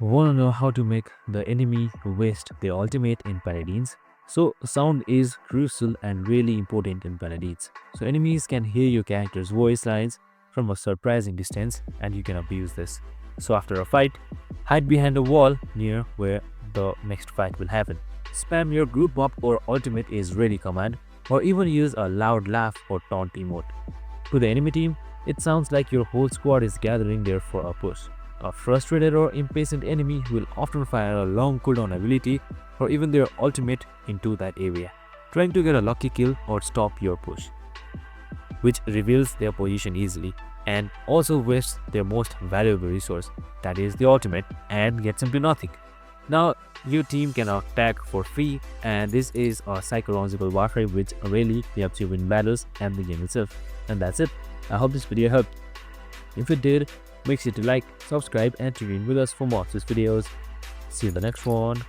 wanna know how to make the enemy waste their ultimate in Paladins? So sound is crucial and really important in Paladins. So enemies can hear your character's voice lines from a surprising distance and you can abuse this. So after a fight, hide behind a wall near where the next fight will happen. Spam your group up or ultimate is ready command, or even use a loud laugh or taunt emote. To the enemy team, it sounds like your whole squad is gathering there for a push. A frustrated or impatient enemy will often fire a long cooldown ability or even their ultimate into that area, trying to get a lucky kill or stop your push, which reveals their position easily and also wastes their most valuable resource, that is the ultimate, and gets them to nothing. Now, your team can attack for free, and this is a psychological warfare which really helps you win battles and the game itself. And that's it. I hope this video helped. If it did, make sure to like, subscribe, and tune in with us for more of these videos. See you in the next one.